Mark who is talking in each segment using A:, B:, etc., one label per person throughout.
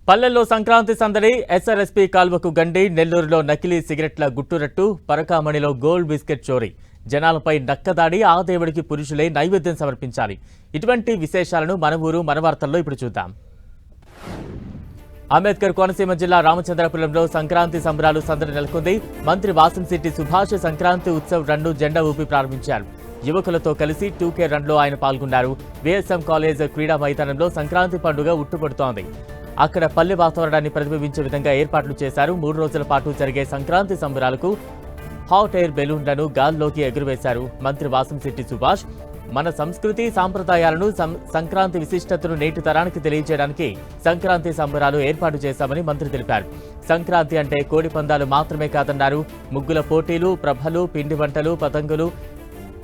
A: పల్లెల్లో సంక్రాంతి సందడి. ఎస్ఆర్ఎస్పీ కాల్వకు గండి. నెల్లూరులో నకిలీ సిగరెట్ల గుట్టురట్టు. పరకామణిలో గోల్డ్ బిస్కెట్ చోరీ. జనాలపై నక్కదాడి. ఆ దేవుడికి పురుషులే నైవేద్యం సమర్పించాలి. ఇటువంటి విశేషాలను మన ఊరు మన వార్తల్లో ఇప్పుడు చూద్దాం. అంబేద్కర్ కోనసీమ జిల్లా రామచంద్రపురంలో సంక్రాంతి సంబరాలు సందడి నెలకొంది. మంత్రి వాసంశెట్టి సుభాష్ సంక్రాంతి ఉత్సవ్ రన్ను జెండా ఊపి ప్రారంభించారు. యువకులతో కలిసి 2K రన్లో ఆయన పాల్గొన్నారు. విఎస్ఎం కాలేజ్ క్రీడా మైదానంలో సంక్రాంతి పండుగ ఉట్టుపడుతోంది. అక్కడ పల్లె వాతావరణాన్ని ప్రతిబింబించే విధంగా ఏర్పాట్లు చేశారు. 3 రోజుల పాటు జరిగే సంక్రాంతి సంబరాలకు హాట్ ఎయిర్ బెలూన్లను గాల్లోకి ఎగురవేశారు మంత్రి వాసంశెట్టి సుభాష్. మన సంస్కృతి సాంప్రదాయాలను సంక్రాంతి విశిష్టతను నేటి తరానికి తెలియజేయడానికి సంక్రాంతి సంబరాలు ఏర్పాటు చేశామని మంత్రి తెలిపారు. సంక్రాంతి అంటే కోడి పందాలు మాత్రమే కాదన్నారు. ముగ్గుల పోటీలు, ప్రభలు, పిండి వంటలు, పతంగులు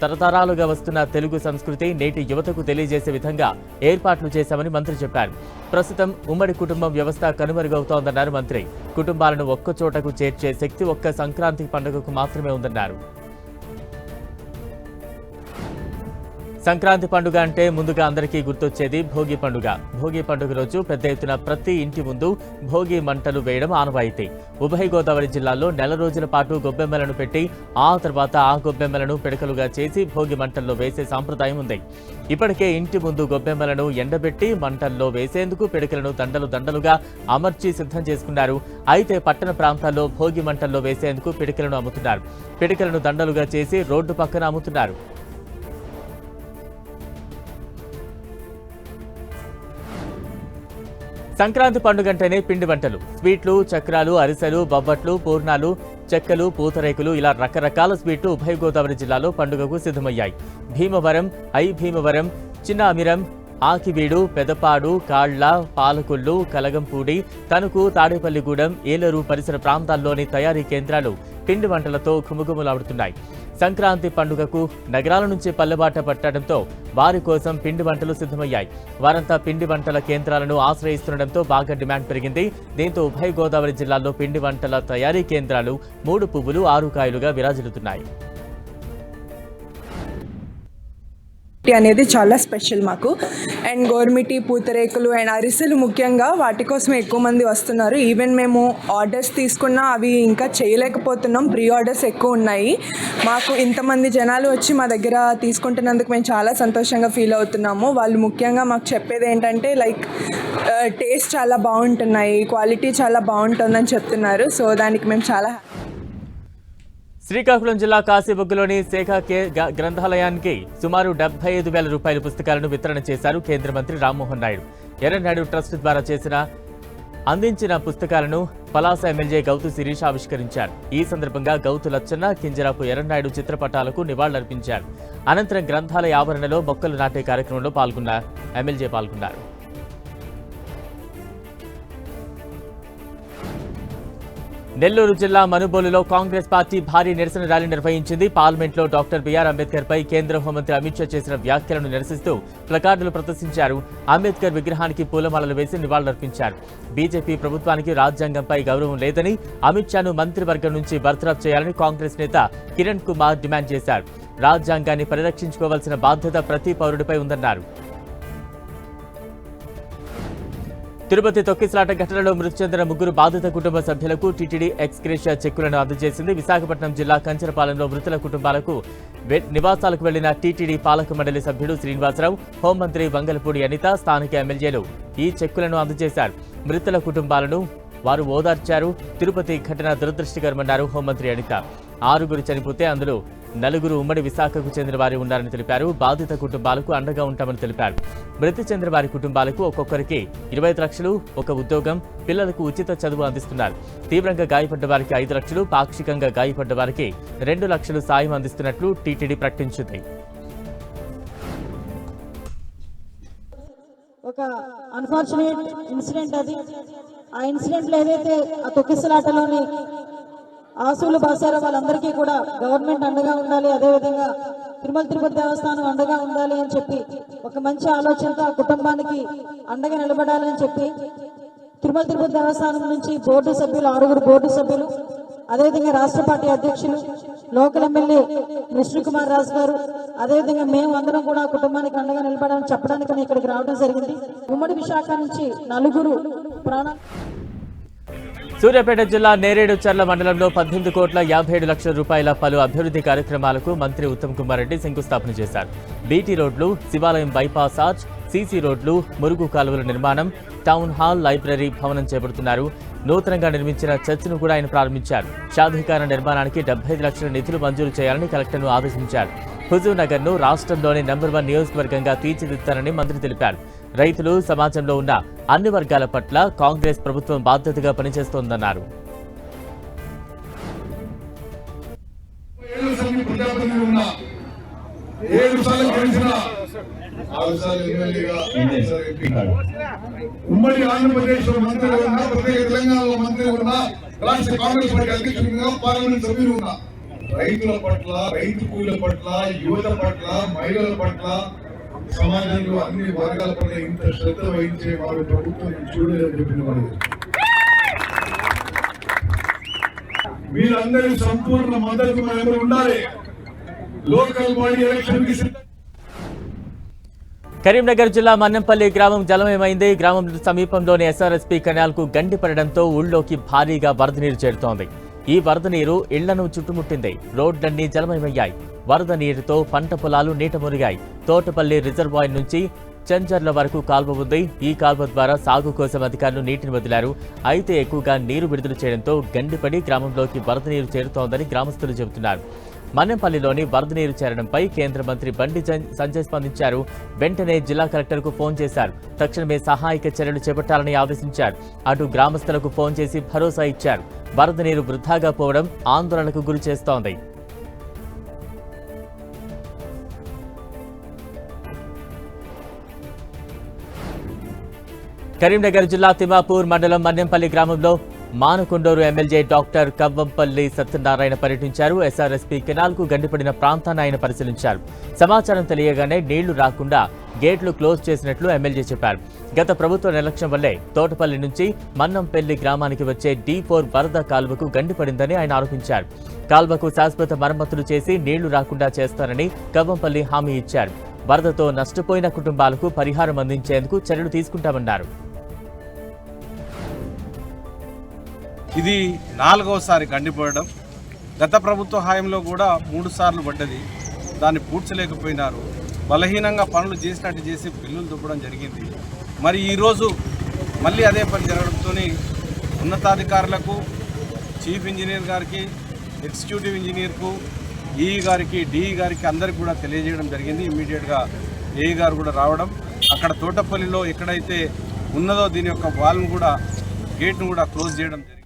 A: తరతరాలుగా వస్తున్న తెలుగు సంస్కృతి నేటి యువతకు తెలియజేసే విధంగా ఏర్పాట్లు చేశామని మంత్రి చెప్పారు. ప్రస్తుతం ఉమ్మడి కుటుంబం వ్యవస్థ కనుమరుగవుతోందన్నారు మంత్రి. కుటుంబాలను ఒక్కచోటకు చేర్చే శక్తి ఒక్క సంక్రాంతి పండుగకు మాత్రమే ఉందన్నారు. సంక్రాంతి పండుగ అంటే ముందుగా అందరికీ గుర్తొచ్చేది భోగి పండుగ. భోగి పండుగ రోజు పెద్ద ఎత్తున ప్రతి ఇంటి ముందు భోగి మంటలు వేయడం ఆనవాయితీ. ఉభయ గోదావరి జిల్లాల్లో నెల రోజుల పాటు గొబ్బెమ్మలను పెట్టి ఆ తర్వాత ఆ గొబ్బెమ్మలను పిడకలుగా చేసి భోగి మంటల్లో వేసే సాంప్రదాయం ఉంది. ఇప్పటికే ఇంటి ముందు గొబ్బెమ్మలను ఎండబెట్టి మంటల్లో వేసేందుకు పిడకలను దండలుగా అమర్చి సిద్ధం చేసుకున్నారు. అయితే పట్టణ ప్రాంతాల్లో భోగి మంటల్లో వేసేందుకు పిడకలను అమ్ముతున్నారు. పిడకలను దండలుగా చేసి రోడ్డు పక్కన అమ్ముతున్నారు. సంక్రాంతి పండుగ అంటేనే పిండి వంటలు, స్వీట్లు, చక్రాలు, అరిసెలు, బొబ్బట్లు, పూర్ణాలు, చెక్కలు, పూతరేకులు ఇలా రకరకాల స్వీట్లు ఉభయ గోదావరి జిల్లాలో పండుగకు సిద్ధమయ్యాయి. భీమవరం, భీమవరం, చిన్న అమిరం, ఆకివీడు, పెదపాడు, కాళ్ల, పాలకొల్లు, కలగంపూడి, తణుకు, తాడేపల్లిగూడెం, ఏలూరు పరిసర ప్రాంతాల్లోని తయారీ కేంద్రాలు పిండి వంటలతో ఘుమఘుమలాడుతున్నాయి. సంక్రాంతి పండుగకు నగరాల నుంచి పల్లెబాట పట్టడంతో వారి కోసం పిండి వంటలు సిద్ధమయ్యాయి. వారంతా పిండి వంటల కేంద్రాలను ఆశ్రయిస్తుండటంతో బాగా డిమాండ్ పెరిగింది. దీంతో ఉభయ గోదావరి జిల్లాలో పిండి వంటల తయారీ కేంద్రాలు 3 పువ్వులు 6 కాయలుగా విరాజిల్లుతున్నాయి.
B: అనేది చాలా స్పెషల్ మాకు. అండ్ గోర్మిటి, పూతరేకులు అండ్ అరిసెలు ముఖ్యంగా వాటి కోసం ఎక్కువ మంది వస్తున్నారు. ఈవెన్ మేము ఆర్డర్స్ తీసుకున్నా అవి ఇంకా చేయలేకపోతున్నాం. ప్రీ ఆర్డర్స్ ఎక్కువ ఉన్నాయి. మాకు ఇంతమంది జనాలు వచ్చి మా దగ్గర తీసుకుంటున్నందుకు మేము చాలా సంతోషంగా ఫీల్ అవుతున్నాము. వాళ్ళు ముఖ్యంగా మాకు చెప్పేది ఏంటంటే టేస్ట్ చాలా బాగుంటున్నాయి, క్వాలిటీ చాలా బాగుంటుందని చెప్తున్నారు. సో దానికి మేము చాలా
A: శ్రీకాకుళం జిల్లా కాశీబుగ్గలోని శాఖ గ్రంథాలయానికి సుమారు 75,000 రూపాయల పుస్తకాలను వితరణ చేశారు కేంద్ర మంత్రి రామ్మోహన్ నాయుడు. ఎర్రనాయుడు ట్రస్ట్ ద్వారా అందించిన పుస్తకాలను పలాస ఎమ్మెల్యే గౌతు శిరీష ఆవిష్కరించారు. ఈ సందర్భంగా గౌతు లచ్చన్న, కింజరాపు ఎర్రనాయుడు చిత్రపటాలకు నివాళులర్పించారు. అనంతరం గ్రంథాలయ ఆవరణలో మొక్కలు నాటే కార్యక్రమంలో ఎమ్మెల్యే పాల్గొన్నారు. నెల్లూరు జిల్లా మనుబోలులో కాంగ్రెస్ పార్టీ భారీ నిరసన ర్యాలీ నిర్వహించింది. పార్లమెంట్లో డాక్టర్ బిఆర్ అంబేద్కర్ పై కేంద్ర హోంమంత్రి అమిత్ షా చేసిన వ్యాఖ్యలను నిరసిస్తూ ప్లకార్డులు ప్రదర్శించారు. అంబేద్కర్ విగ్రహానికి పూలమాలలు వేసి నివాళులర్పించారు. బీజేపీ ప్రభుత్వానికి రాజ్యాంగంపై గౌరవం లేదని, అమిత్ షాను మంత్రివర్గం నుంచి బర్తరఫ్ చేయాలని కాంగ్రెస్ నేత కిరణ్ కుమార్ డిమాండ్ చేశారు. రాజ్యాంగాన్ని పరిరక్షించుకోవాల్సిన బాధ్యత ప్రతి పౌరుడిపై ఉందన్నారు. తిరుపతి తొక్కిసలాట ఘటనలో మృతి చెందిన 3 బాధిత కుటుంబ సభ్యులకు టీటీడీ ఎక్స్గ్రేషియా చెక్కులను అందజేసింది. విశాఖపట్నం జిల్లా కంచరపాలెంలో మృతుల కుటుంబాలకు నివాసాలకు వెళ్లిన టీటీడీ పాలక మండలి సభ్యుడు శ్రీనివాసరావు, హోంమంత్రి వంగలపూడి అనిత, స్థానిక ఎమ్మెల్యేలు ఈ చెక్కులను అందజేశారు. మృతుల కుటుంబాలను వారు ఓదార్చారు. తిరుపతి ఘటన దురదృష్టకరమన్నారు హోంమంత్రి అనిత. 6 చనిపోతే అందులో 4 ఉమ్మడి విశాఖకు చెందిన వారు ఉన్నారని తెలిపారు. బాధిత కుటుంబాలకు అండగా ఉంటామని తెలిపారు. మృతి చెందిన వారి కుటుంబాలకు ఒక్కొక్కరికి 25 లక్షలు, 1 ఉద్యోగం, పిల్లలకు ఉచిత చదువు అందిస్తున్నారు. తీవ్రంగా గాయపడ్డ వారికి 5 లక్షలు, పాక్షికంగా గాయపడ్డ వారికి 2 లక్షలు సాయం అందిస్తున్నట్లు టీటీడీ ప్రకటించింది.
C: ఒక అన్ఫార్చునేట్ ఇన్సిడెంట్ అది. ఆ ఇన్సిడెంట్లో ఏదైతే ఆ తొక్కిసలాటలోని ఆసులు బాసారో వాళ్ళందరికీ కూడా గవర్నమెంట్ అండగా ఉండాలి, అదేవిధంగా తిరుపతి దేవస్థానం అండగా ఉండాలి అని చెప్పి ఒక మంచి ఆలోచనతో ఆ కుటుంబానికి అండగా నిలబడాలని చెప్పి తిరుపతి దేవస్థానం నుంచి బోర్డు సభ్యులు 6 బోర్డు సభ్యులు, అదేవిధంగా రాష్ట్ర పార్టీ అధ్యక్షులు, లోకల్ ఎమ్మెల్యే విష్ణు కుమార్ రాజు గారు, అదేవిధంగా మేము అందరం కూడా కుటుంబానికి అండగా నిలబడాలని చెప్పడానికి ఇక్కడికి రావడం జరిగింది. ఉమ్మడి విశాఖ నుంచి 4 ప్రాణాలు.
A: సూర్యాపేట జిల్లా నేరేడు చర్ల మండలంలో 18,57,00,000 రూపాయల పలు అభివృద్ధి కార్యక్రమాలకు మంత్రి ఉత్తమ్ కుమార్ రెడ్డి శంకుస్థాపన చేశారు. బీటీ రోడ్లు, శివాలయం బైపాస్ ఆర్చ్, సీసీ రోడ్లు, మురుగు కాలువల నిర్మాణం, టౌన్ హాల్, లైబ్రరీ భవనం చేపడుతున్నారు. నూతనంగా నిర్మించిన చర్చిను కూడా ఆయన ప్రారంభించారు. షాదీఖానా నిర్మాణానికి 75 లక్షల నిధులు మంజూరు చేయాలని కలెక్టర్ను ఆదేశించారు. హుజూర్ నగర్ ను రాష్ట్రంలోని నెంబర్ 1 నియోజకవర్గంగా తీర్చిదిద్దారని మంత్రి తెలిపారు. రైతులు, సమాజంలో ఉన్న అన్ని వర్గాల పట్ల కాంగ్రెస్ ప్రభుత్వం బాధ్యతగా పనిచేస్తోందన్నారు.
D: ఉమ్మడి ఆంధ్రప్రదేశ్ లో మంత్రి ఉన్నా, ప్రత్యేక తెలంగాణలో మంత్రి ఉన్నా, రాష్ట్ర కాంగ్రెస్ పార్టీ అధ్యక్షుడిగా పార్లమెంట్ సభ్యులు ఉన్నా, రైతుల పట్ల, రైతు కూలీల పట్ల, యువత పట్ల, మహిళల పట్ల, సమాజంలో అన్ని వర్గాల పట్ల ఇంత శ్రద్ధ వహించే వారి ప్రభుత్వం చూడలేదని చెప్పిన వారు. మీరందరి సంపూర్ణ మద్దతు మన ఉండాలి. లోకల్ బాడీ ఎలక్షన్ కి
A: కరీంనగర్ జిల్లా మన్నెంపల్లి గ్రామం జలమయమైంది. గ్రామం సమీపంలోని ఎస్ఆర్ఎస్పీ కెనాల్ కు గండి పడడంతో ఊళ్ళోకి భారీగా వరద నీరు చేరుతోంది. ఈ వరద నీరు ఇళ్లను చుట్టుముట్టింది. రోడ్లన్నీ జలమయమయ్యాయి. వరద నీరుతో పంట పొలాలు నీట మునిగాయి. తోటపల్లి రిజర్వాయర్ నుంచి చంచర్ల వరకు కాల్వ ఉంది. ఈ కాల్వ ద్వారా సాగు కోసం అధికారులు నీటిని వదిలారు. అయితే ఎక్కువగా నీరు విడుదల చేయడంతో గండిపడి గ్రామంలోకి వరద నీరు చేరుతోందని గ్రామస్తులు చెబుతున్నారు. మన్నెంపల్లిలోని వరద నీరు చేరడంపై కేంద్ర మంత్రి బండి సంజయ్ స్పందించారు. వెంటనే జిల్లా కలెక్టర్కు ఫోన్ చేశారు. తక్షణమే సహాయక చర్యలు చేపట్టాలని ఆదేశించారు. అటు గ్రామస్తులకు ఫోన్ చేసి భరోసా ఇచ్చారు. వరద నీరు వృధాగా పోవడం ఆందోళనకు గురి చేస్తోంది. కరీంనగర్ జిల్లా తిమ్మాపూర్ మండలం మన్నెంపల్లి గ్రామంలో మానకొండూరు ఎమ్మెల్యే డాక్టర్ కవ్వంపల్లి సత్యనారాయణ పర్యటించారు. ఎస్ఆర్ఎస్పీ కెనాల్ కు గండిపడిన ప్రాంతాన్ని ఆయన పరిశీలించారు. సమాచారం తెలియగానే నీళ్లు రాకుండా గేట్లు క్లోజ్ చేసినట్లు ఎమ్మెల్యే చెప్పారు. గత ప్రభుత్వ నిర్లక్ష్యం వల్లే తోటపల్లి నుంచి మన్నంపల్లి గ్రామానికి వచ్చే D4 వరద కాల్వకు గండిపడిందని ఆయన ఆరోపించారు. కాల్వకు శాశ్వత మరమ్మతులు చేసి నీళ్లు రాకుండా చేస్తారని కవ్వంపల్లి హామీ ఇచ్చారు. వరదతో నష్టపోయిన కుటుంబాలకు పరిహారం అందించేందుకు చర్యలు తీసుకుంటామన్నారు.
E: ఇది 4వసారి గండిపడడం. గత ప్రభుత్వ హయాంలో కూడా 3 సార్లు పడ్డది. దాన్ని పూడ్చలేకపోయినారు. బలహీనంగా పనులు చేసినట్టు చేసి బిల్లులు దుబ్బడం జరిగింది. మరి ఈరోజు మళ్ళీ అదే పని జరగడంతో ఉన్నతాధికారులకు, చీఫ్ ఇంజనీర్ గారికి, ఎగ్జిక్యూటివ్ ఇంజనీర్కు, ఈఈ గారికి, డిఈ గారికి అందరికి కూడా తెలియజేయడం జరిగింది. ఇమ్మీడియట్గా ఏఈ గారు కూడా రావడం, అక్కడ తోటపల్లిలో ఎక్కడైతే ఉన్నదో దీని యొక్క వాల్ను కూడా, గేట్ను కూడా క్లోజ్ చేయడం జరిగింది.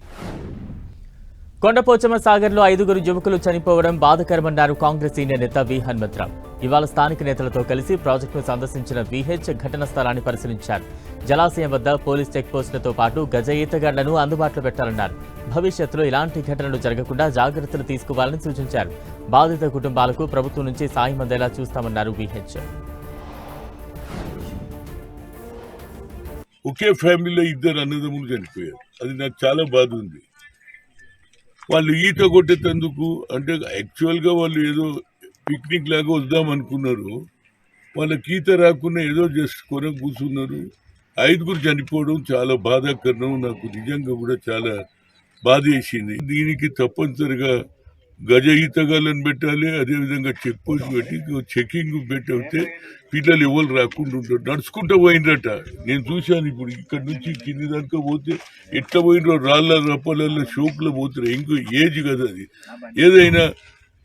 A: కొండపోచమ్మ సాగర్లో 5గురు యువకులు చనిపోవడం బాధకరమన్నారు కాంగ్రెస్ సీనియర్ నేత వి హనుమంతరావు. ఇవాళ స్థానిక నేతలతో కలిసి ప్రాజెక్టును సందర్శించిన విహెచ్ ఘటన స్థలాన్ని పరిశీలించారు. జలాశయం వద్ద పోలీస్ చెక్పోస్టులతో పాటు గజ ఈతగాళ్లను అందుబాటులో పెట్టాలన్నారు. భవిష్యత్తులో ఇలాంటి ఘటనలు జరగకుండా జాగ్రత్తలు తీసుకోవాలని సూచించారు. బాధిత కుటుంబాలకు ప్రభుత్వం నుంచి సాయం అందేలా చూస్తామన్నారు విహెచ్.
F: ఒకే ఫ్యామిలీలో 2 అన్నదమ్ములు చనిపోయారు. అది నాకు చాలా బాధ ఉంది. వాళ్ళు ఈత కొట్టేందుకు అంటే యాక్చువల్గా వాళ్ళు ఏదో పిక్నిక్ లాగా వద్దాం అనుకున్నారు. వాళ్ళకి ఈత రాకుండా ఏదో జస్ట్ కొరకు కూర్చున్నారు. 5గురు చనిపోవడం చాలా బాధాకరం. నాకు నిజంగా కూడా చాలా బాధ వేసింది. దీనికి తప్పనిసరిగా గజ ఈతగాళ్ళని పెట్టాలి. అదేవిధంగా చెక్ పోస్ట్ పెట్టి చెకింగ్ పెట్టితే పిల్లలు ఎవరు రాకుండా ఉంటారు. నడుచుకుంటూ పోయినరట. నేను చూశాను. ఇప్పుడు ఇక్కడ నుంచి కింది దాకా పోతే ఎట్లా పోయినరో రాళ్ళ రప్పలల్లో షోక్లో పోతారు. ఇంకో ఏజ్ కదా అది. ఏదైనా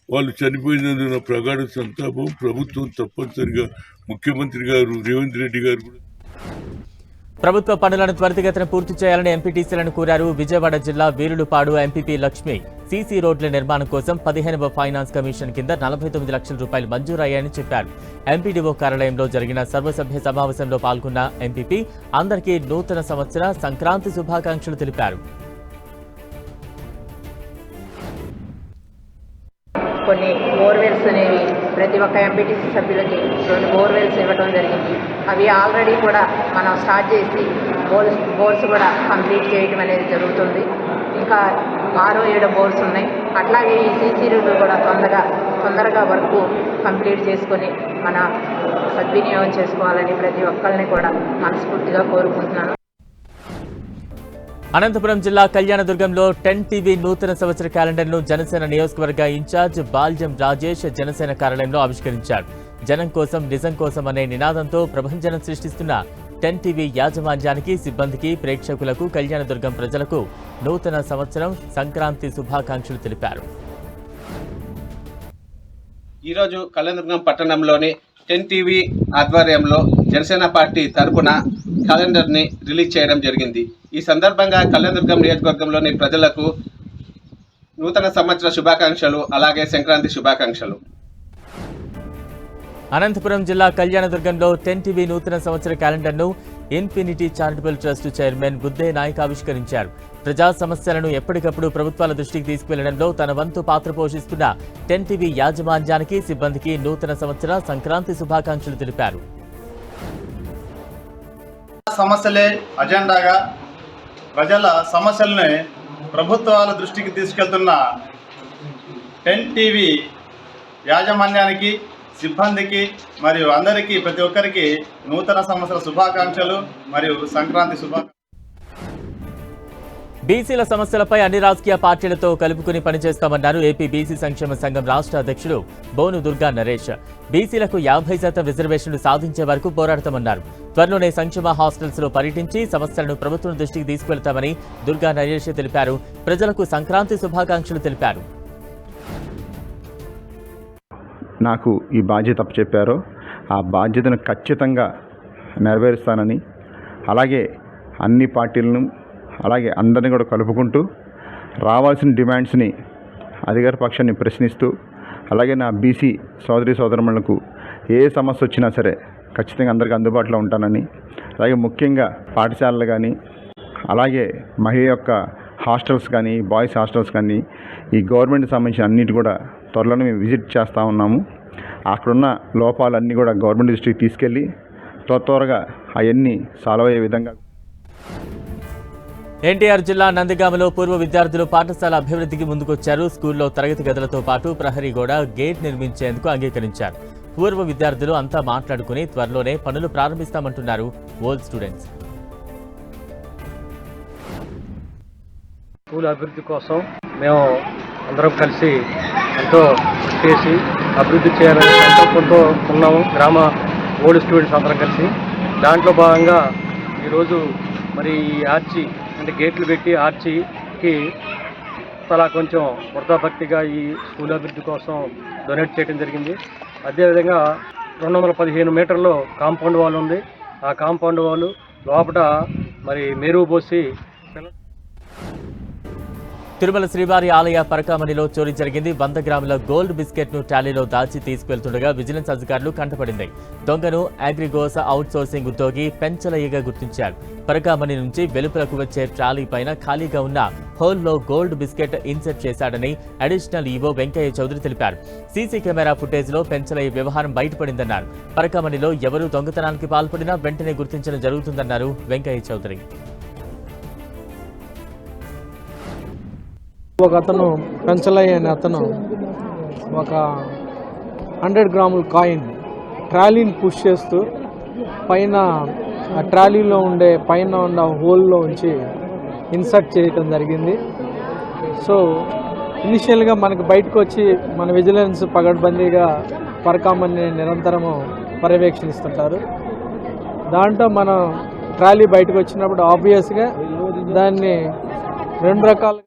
F: వాళ్ళు చనిపోయినందున ప్రగాఢ సంతాపం. ప్రభుత్వం తప్పనిసరిగా ముఖ్యమంత్రి గారు రేవంత్ రెడ్డి గారు కూడా
A: ప్రభుత్వ పనులను త్వరితగతిన పూర్తి చేయాలని ఎంపీటీసీలను కోరారు. విజయవాడ జిల్లా వీరులపాడు ఎంపీపీ లక్ష్మి సీసీ రోడ్ల నిర్మాణం కోసం 15వ ఫైనాన్స్ కమిషన్ కింద 49 లక్షల రూపాయలు మంజూరయ్యాయని చెప్పారు. ఎంపీడీఓ కార్యాలయంలో జరిగిన సర్వసభ్య సమావేశంలో పాల్గొన్న ఎంపీపీ అందరికీ నూతన సంవత్సర సంక్రాంతి శుభాకాంక్షలు తెలిపారు.
G: కొన్ని బోర్వెల్స్ అనేవి ప్రతి ఒక్క ఎంపీటీసీ సభ్యులకి 2 బోర్వెల్స్ ఇవ్వడం జరిగింది. అవి ఆల్రెడీ కూడా మనం స్టార్ట్ చేసి బోర్స్ కూడా కంప్లీట్ చేయడం అనేది జరుగుతుంది. ఇంకా 6-7 బోర్స్ ఉన్నాయి. అట్లాగే ఈ సీసీ రోడ్లు కూడా తొందరగా వర్క్ కంప్లీట్ చేసుకొని మన సద్వినియోగం చేసుకోవాలని ప్రతి ఒక్కరిని కూడా మనస్ఫూర్తిగా కోరుకుంటున్నాను.
A: అనంతపురం జిల్లా కళ్యాణదుర్గంలో 10 టీవీ నూతన సంవత్సర క్యాలెండర్ను జనసేన నియోజకవర్గ ఇన్ఛార్జ్ బాల్యం రాజేష్ జనసేన కార్యాలయంలో ఆవిష్కరించారు. జనం కోసం నిజం కోసం అనే నినాదంతో ప్రభంజనం సృష్టిస్తున్న 10 టీవీ యాజమాన్యానికి, సిబ్బందికి, ప్రేక్షకులకు, కళ్యాణదుర్గం ప్రజలకు నూతన సంవత్సరం సంక్రాంతి శుభాకాంక్షలు తెలిపారు.
E: ఈరోజు కళ్యాణదుర్గం పట్టణంలోని 10 టీవీ ఆధ్వర్యంలో జనసేన పార్టీ తరపున క్యాలెండర్ని రిలీజ్ చేయడం జరిగింది. ఈ సందర్భంగా కళ్యాణదుర్గం నియోజకవర్గంలోని ప్రజలకు నూతన సంవత్సర శుభాకాంక్షలు, అలాగే సంక్రాంతి శుభాకాంక్షలు.
A: అనంతపురం జిల్లా కళ్యాణదుర్గంలో 10 టీవీ నూతన సంవత్సర క్యాలెండర్ను infinity charitable trust chairman Budde Naik ఆవిష్కరించారు. ప్రజా సమస్యలను ఎప్పటికప్పుడు ప్రభుత్వాల దృష్టికి తీసుకువెళ్లడంలో తన వంతు పాత్ర పోషిస్తున్న 10 టీవీ యాజమాన్యానికి, సిబ్బందికి నూతన సంవత్సర సంక్రాంతి శుభాకాంక్షలు తెలిపారు.
H: సమస్యలే అజెండాగా ప్రజల సమస్యలను ప్రభుత్వాల దృష్టికి తీసుకెళ్తున్న 10 టీవీ యాజమాన్యానికి, సిబ్బందికి మరియు అందరికీ, ప్రతి ఒక్కరికి నూతన సంవత్సర శుభాకాంక్షలు మరియు సంక్రాంతి శుభాకాంక్షలు.
A: బీసీల సమస్యలపై అన్ని రాజకీయ పార్టీలతో కలుపుకుని పనిచేస్తామన్నారు ఏపీ బీసీ సంక్షేమ సంఘం రాష్ట్ర అధ్యక్షుడు బోను దుర్గా నరేష్. బీసీలకు 50% రిజర్వేషన్లు సాధించే వరకు పోరాడతామన్నారు. త్వరలోనే సంక్షేమ హాస్టల్స్ లో పర్యటించి సమస్యలను ప్రభుత్వం దృష్టికి తీసుకువెళ్తామని దుర్గా నరేష్ తెలిపారు. ప్రజలకు సంక్రాంతి శుభాకాంక్షలు తెలిపారు.
I: నాకు ఈ బాధ్యత అప్పచెప్పారో ఆ బాధ్యతను ఖచ్చితంగా నెరవేరుస్తానని, అలాగే అన్ని పార్టీలను, అలాగే అందరినీ కూడా కలుపుకుంటూ రావాల్సిన డిమాండ్స్ని అధికార పక్షాన్ని ప్రశ్నిస్తూ, అలాగే నా బీసీ సోదరి సోదరులకు ఏ సమస్య వచ్చినా సరే ఖచ్చితంగా అందరికీ అందుబాటులో ఉంటానని, అలాగే ముఖ్యంగా పాఠశాలలు కానీ, అలాగే మహిళ యొక్క హాస్టల్స్ కానీ, బాయ్స్ హాస్టల్స్ కానీ, ఈ గవర్నమెంట్ సంబంధించిన అన్నిటి కూడా త్వరలోనే మేము విజిట్ చేస్తూ ఉన్నాము. అక్కడున్న లోపాలన్నీ కూడా గవర్నమెంట్ దృష్టికి తీసుకెళ్ళి త్వరగా అవన్నీ సాల్వ్ అయ్యే విధంగా.
A: ఎన్టీఆర్ జిల్లా నందిగామలో పూర్వ విద్యార్థులు పాఠశాల అభివృద్ధికి ముందుకొచ్చారు. స్కూల్లో తరగతి గదులతో పాటు ప్రహరీ గోడ, గేట్ నిర్మించేందుకు అంగీకరించారు. పూర్వ విద్యార్థులు అంతా మాట్లాడుకుని త్వరలోనే పనులు ప్రారంభిస్తామంటున్నారు ఓల్డ్ స్టూడెంట్స్.
J: స్కూల్ అభివృద్ధి కోసం మేము అందరం కలిసి ఎంతో చేసి అభివృద్ధి చేయాలనే సంకల్పంతో ఉన్నాము. గ్రామ ఓల్డ్ స్టూడెంట్స్ అందరం కలిసి దాంట్లో భాగంగా ఈరోజు మరి ఈ ఆర్చి అంటే గేట్లు పెట్టి ఆర్చికి అలా కొంచెం వృధాభక్తిగా ఈ స్కూల్ అభివృద్ధి కోసం డొనేట్ చేయడం జరిగింది. అదేవిధంగా 215 మీటర్లో కాంపౌండ్ వాల్ ఉంది. ఆ కాంపౌండ్ వాల్ లోపల మరి మెరుగు పోసి
A: తిరుమల శ్రీవారి ఆలయ పరకామణిలో చోరీ జరిగింది. 100 గ్రాముల గోల్డ్ బిస్కెట్ ను టాలీలో దాచి తీసుకెళ్తుండగా విజిలెన్స్ అధికారులు కంటపడింది. దొంగను అగ్రిగోస్ అవుట్ సోర్సింగ్ ఉద్యోగి పెంచలయ్యగా గుర్తించారు. పరకామణి నుంచి వెలుపలకు వచ్చే ట్రాలీ పైన ఖాళీగా ఉన్న హోల్లో గోల్డ్ బిస్కెట్ ఇన్సెర్ట్ చేశాడని అడిషనల్ ఈవో వెంకయ్య చౌదరి తెలిపారు. సీసీ కెమెరా ఫుటేజ్ లో పెంచలయ్య వ్యవహారం బయటపడిందన్నారు. పరకామణిలో ఎవరు దొంగతనానికి పాల్పడినా వెంటనే గుర్తించడం జరుగుతుందన్నారు వెంకయ్య చౌదరి.
K: ఒక అతను పెంచలయ్య అనే అతను ఒక 100 గ్రాముల కాయిన్ ట్రాలీని పుష్ చేస్తూ పైన ఆ ట్రాలీలో ఉండే పైన ఉన్న హోల్లో ఉంచి ఇన్సర్ట్ చేయటం జరిగింది. సో ఇనిషియల్గా మనకు బయటకు వచ్చి మన విజిలెన్స్ పగడ్బందీగా పరకామణిని నిరంతరము పర్యవేక్షిస్తుంటారు. దాంట్లో మనం ట్రాలీ బయటకు వచ్చినప్పుడు ఆబ్వియస్గా దాన్ని 2 రకాల